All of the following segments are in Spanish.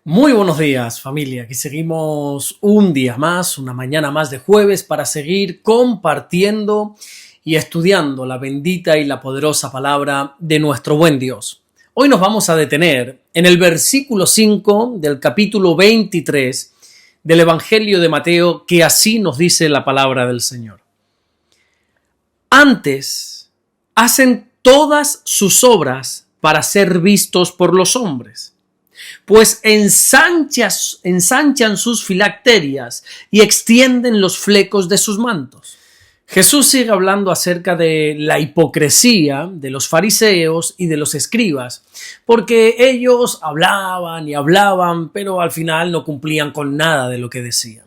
Muy buenos días, familia. Aquí seguimos un día más, una mañana más de jueves para seguir compartiendo y estudiando la bendita y la poderosa palabra de nuestro buen Dios. Hoy nos vamos a detener en el versículo 5 del capítulo 23 del Evangelio de Mateo, que así nos dice la palabra del Señor. Antes hacen todas sus obras para ser vistos por los hombres, pues ensanchan sus filacterias y extienden los flecos de sus mantos. Jesús sigue hablando acerca de la hipocresía de los fariseos y de los escribas, porque ellos hablaban y hablaban, pero al final no cumplían con nada de lo que decían.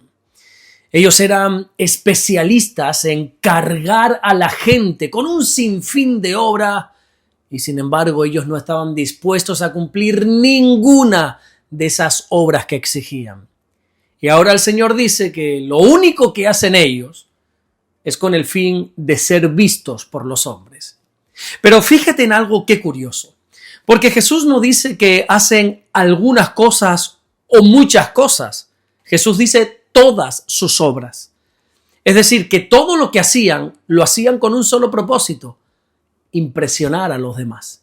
Ellos eran especialistas en cargar a la gente con un sinfín de obra, y sin embargo ellos no estaban dispuestos a cumplir ninguna de esas obras que exigían. Y ahora el Señor dice que lo único que hacen ellos es con el fin de ser vistos por los hombres. Pero fíjate en algo que curioso, porque Jesús no dice que hacen algunas cosas o muchas cosas. Jesús dice todas sus obras. Es decir, que todo lo que hacían, lo hacían con un solo propósito: impresionar a los demás.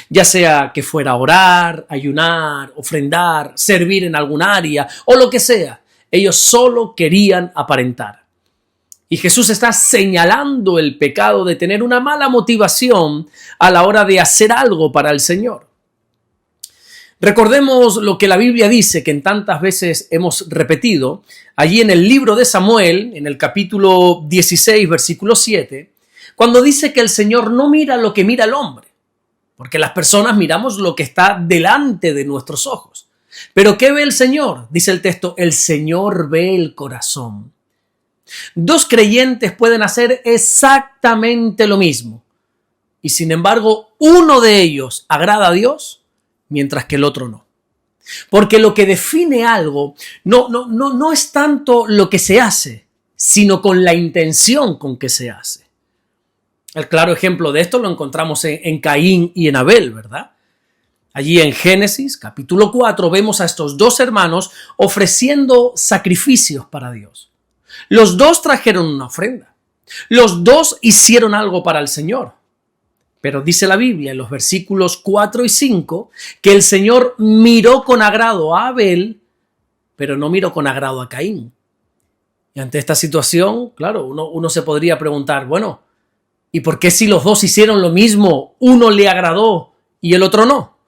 Ya sea que fuera orar, ayunar, ofrendar, servir en algún área o lo que sea, ellos solo querían aparentar. Y Jesús está señalando el pecado de tener una mala motivación a la hora de hacer algo para el Señor. Recordemos lo que la Biblia dice, que en tantas veces hemos repetido, allí en el libro de Samuel, en el capítulo 16, versículo 7, cuando dice que el Señor no mira lo que mira el hombre, porque las personas miramos lo que está delante de nuestros ojos. Pero ¿qué ve el Señor? Dice el texto, el Señor ve el corazón. Dos creyentes pueden hacer exactamente lo mismo, y sin embargo uno de ellos agrada a Dios, mientras que el otro no. Porque lo que define algo no es tanto lo que se hace, sino con la intención con que se hace. El claro ejemplo de esto lo encontramos en Caín y en Abel, ¿verdad? Allí en Génesis, capítulo 4, vemos a estos dos hermanos ofreciendo sacrificios para Dios. Los dos trajeron una ofrenda. Los dos hicieron algo para el Señor. Pero dice la Biblia en los versículos 4 y 5 que el Señor miró con agrado a Abel, pero no miró con agrado a Caín. Y ante esta situación, claro, uno se podría preguntar, bueno, ¿y por qué si los dos hicieron lo mismo, uno le agradó y el otro no?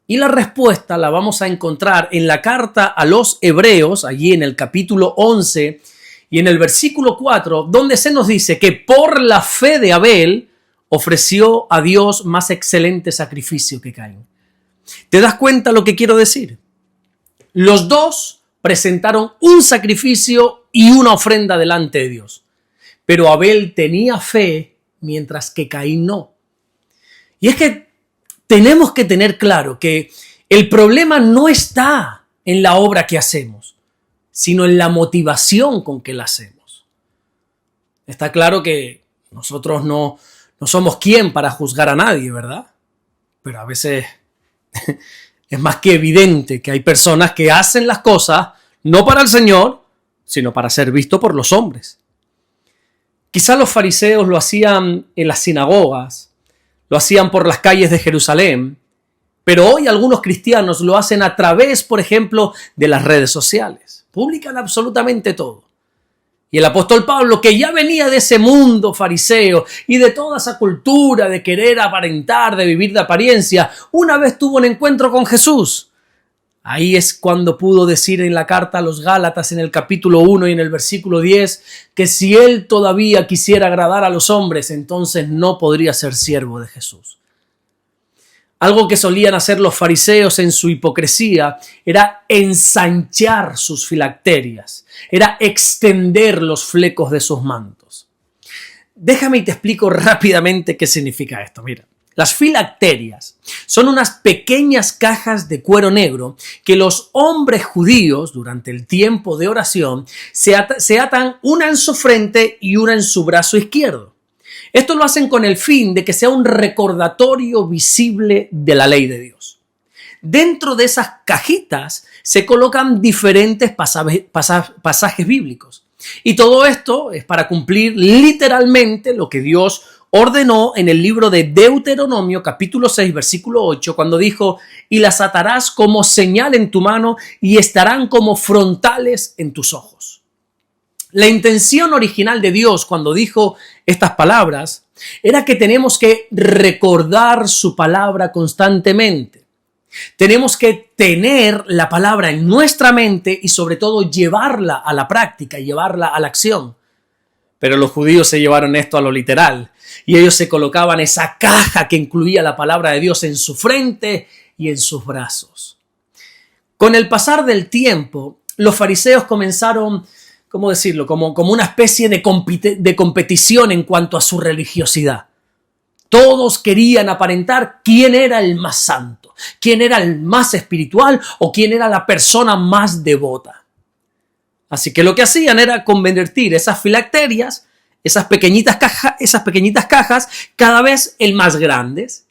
Y la respuesta la vamos a encontrar en la carta a los Hebreos, allí en el capítulo 11 y en el versículo 4, donde se nos dice que por la fe de Abel ofreció a Dios más excelente sacrificio que Caín. ¿Te das cuenta lo que quiero decir? Los dos presentaron un sacrificio y una ofrenda delante de Dios, pero Abel tenía fe mientras que Caín no. Y es que tenemos que tener claro que el problema no está en la obra que hacemos, sino en la motivación con que la hacemos. Está claro que nosotros no somos quien para juzgar a nadie, ¿verdad? Pero a veces es más que evidente que hay personas que hacen las cosas no para el Señor, sino para ser visto por los hombres. Quizá los fariseos lo hacían en las sinagogas, lo hacían por las calles de Jerusalén, pero hoy algunos cristianos lo hacen a través, por ejemplo, de las redes sociales. Publican absolutamente todo. Y el apóstol Pablo, que ya venía de ese mundo fariseo y de toda esa cultura de querer aparentar, de vivir de apariencia, una vez tuvo un encuentro con Jesús. Ahí es cuando pudo decir en la carta a los Gálatas en el capítulo 1 y en el versículo 10 que si él todavía quisiera agradar a los hombres, entonces no podría ser siervo de Jesús. Algo que solían hacer los fariseos en su hipocresía era ensanchar sus filacterias, era extender los flecos de sus mantos. Déjame y te explico rápidamente qué significa esto. Mira. Las filacterias son unas pequeñas cajas de cuero negro que los hombres judíos durante el tiempo de oración se atan una en su frente y una en su brazo izquierdo. Esto lo hacen con el fin de que sea un recordatorio visible de la ley de Dios. dentro de esas cajitas se colocan diferentes pasajes bíblicos. Y todo esto es para cumplir literalmente lo que Dios ordenó en el libro de Deuteronomio, capítulo 6, versículo 8, cuando dijo: y las atarás como señal en tu mano y estarán como frontales en tus ojos. La intención original de Dios cuando dijo estas palabras era que tenemos que recordar su palabra constantemente. Tenemos que tener la palabra en nuestra mente y sobre todo llevarla a la práctica, llevarla a la acción. Pero los judíos se llevaron esto a lo literal y ellos se colocaban esa caja que incluía la palabra de Dios en su frente y en sus brazos. Con el pasar del tiempo, los fariseos comenzaron, ¿cómo decirlo?, como una especie de competición en cuanto a su religiosidad. Todos querían aparentar quién era el más santo, quién era el más espiritual o quién era la persona más devota. Así que lo que hacían era convertir esas filacterias, esas pequeñitas cajas, cada vez en más grandes.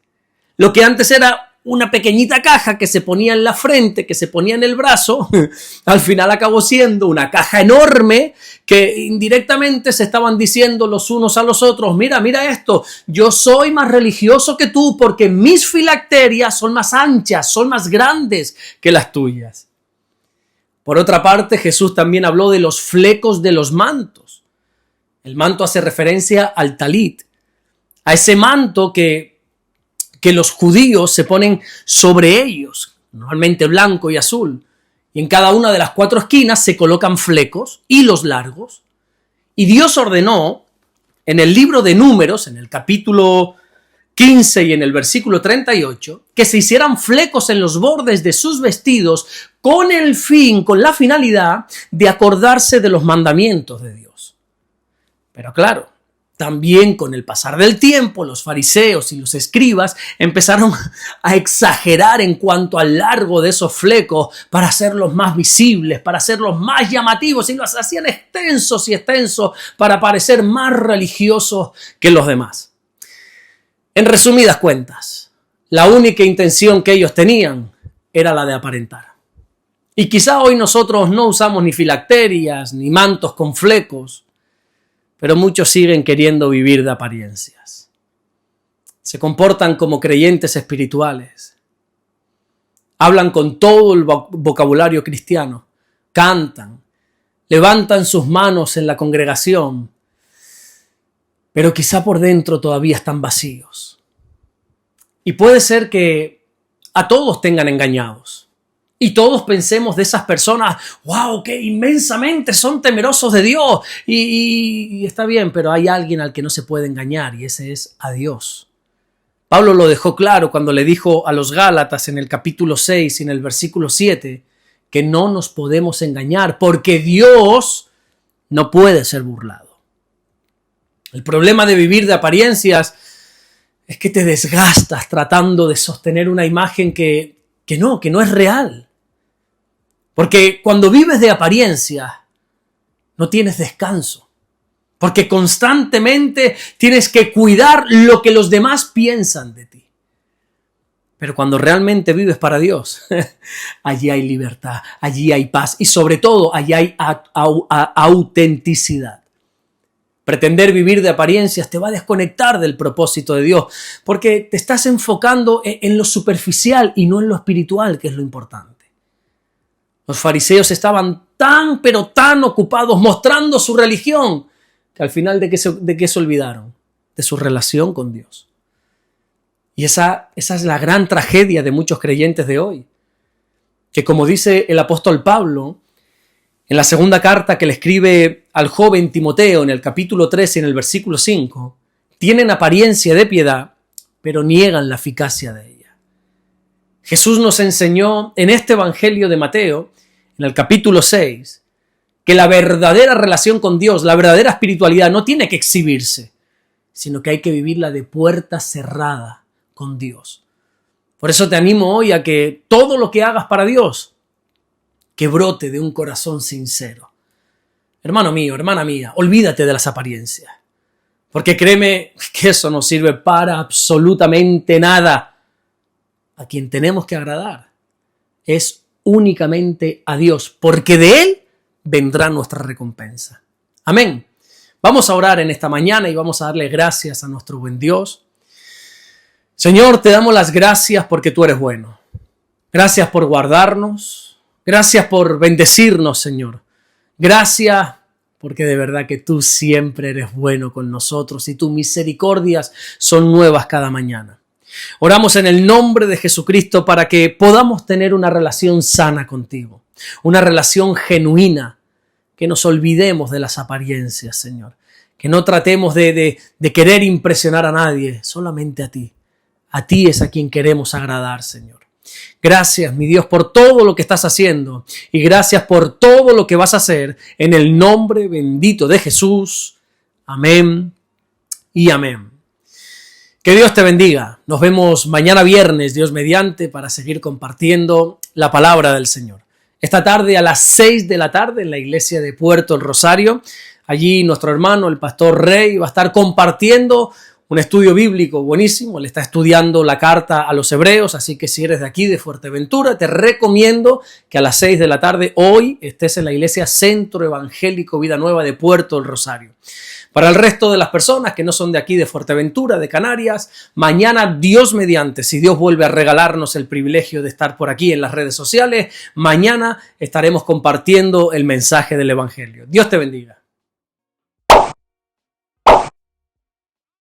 Lo que antes era una pequeñita caja que se ponía en la frente, que se ponía en el brazo, al final acabó siendo una caja enorme que indirectamente se estaban diciendo los unos a los otros: mira esto, yo soy más religioso que tú porque mis filacterias son más anchas, son más grandes que las tuyas. Por otra parte, Jesús también habló de los flecos de los mantos. El manto hace referencia al talit, a ese manto que los judíos se ponen sobre ellos, normalmente blanco y azul. Y en cada una de las 4 esquinas se colocan flecos, hilos largos. Y Dios ordenó en el libro de Números, en el capítulo 15 y en el versículo 38, que se hicieran flecos en los bordes de sus vestidos con la finalidad de acordarse de los mandamientos de Dios. Pero claro, también con el pasar del tiempo, los fariseos y los escribas empezaron a exagerar en cuanto al largo de esos flecos para hacerlos más visibles, para hacerlos más llamativos, y los hacían extensos para parecer más religiosos que los demás. En resumidas cuentas, la única intención que ellos tenían era la de aparentar. Y quizá hoy nosotros no usamos ni filacterias ni mantos con flecos, pero muchos siguen queriendo vivir de apariencias. Se comportan como creyentes espirituales. Hablan con todo el vocabulario cristiano. Cantan. Levantan sus manos en la congregación. Pero quizá por dentro todavía están vacíos. Y puede ser que a todos tengan engañados. Y todos pensemos de esas personas: ¡wow! ¡Qué inmensamente son temerosos de Dios! Y está bien, pero hay alguien al que no se puede engañar, y ese es a Dios. Pablo lo dejó claro cuando le dijo a los Gálatas en el capítulo 6 y en el versículo 7 que no nos podemos engañar porque Dios no puede ser burlado. El problema de vivir de apariencias es que te desgastas tratando de sostener una imagen que no es real. Porque cuando vives de apariencia, no tienes descanso. Porque constantemente tienes que cuidar lo que los demás piensan de ti. Pero cuando realmente vives para Dios, allí hay libertad, allí hay paz y sobre todo allí hay autenticidad. Pretender vivir de apariencias te va a desconectar del propósito de Dios, porque te estás enfocando en lo superficial y no en lo espiritual, que es lo importante. Los fariseos estaban tan ocupados mostrando su religión que al final de qué se olvidaron, de su relación con Dios. Y esa es la gran tragedia de muchos creyentes de hoy, que como dice el apóstol Pablo en la segunda carta que le escribe al joven Timoteo en el capítulo 13 y en el versículo 5, tienen apariencia de piedad, pero niegan la eficacia de ella. Jesús nos enseñó en este evangelio de Mateo, en el capítulo 6, que la verdadera relación con Dios, la verdadera espiritualidad no tiene que exhibirse, sino que hay que vivirla de puerta cerrada con Dios. Por eso te animo hoy a que todo lo que hagas para Dios, que brote de un corazón sincero. Hermano mío, hermana mía, olvídate de las apariencias, porque créeme que eso no sirve para absolutamente nada. A quien tenemos que agradar es únicamente a Dios, porque de Él vendrá nuestra recompensa. Amén. Vamos a orar en esta mañana y vamos a darle gracias a nuestro buen Dios. Señor, te damos las gracias porque tú eres bueno. Gracias por guardarnos. Gracias por bendecirnos, Señor. Gracias porque de verdad que tú siempre eres bueno con nosotros y tus misericordias son nuevas cada mañana. Oramos en el nombre de Jesucristo para que podamos tener una relación sana contigo, una relación genuina, que nos olvidemos de las apariencias, Señor, que no tratemos de querer impresionar a nadie, solamente a ti. A ti es a quien queremos agradar, Señor. Gracias, mi Dios, por todo lo que estás haciendo y gracias por todo lo que vas a hacer en el nombre bendito de Jesús. Amén y amén. Que Dios te bendiga. Nos vemos mañana viernes, Dios mediante, para seguir compartiendo la palabra del Señor. Esta tarde a las 6 de la tarde en la iglesia de Puerto El Rosario. Allí nuestro hermano, el pastor Rey, va a estar compartiendo un estudio bíblico buenísimo. Él está estudiando la carta a los hebreos, así que si eres de aquí, de Fuerteventura, te recomiendo que a las 6 de la tarde hoy estés en la iglesia Centro Evangélico Vida Nueva de Puerto El Rosario. Para el resto de las personas que no son de aquí, de Fuerteventura, de Canarias, mañana, Dios mediante, si Dios vuelve a regalarnos el privilegio de estar por aquí en las redes sociales, mañana estaremos compartiendo el mensaje del Evangelio. Dios te bendiga.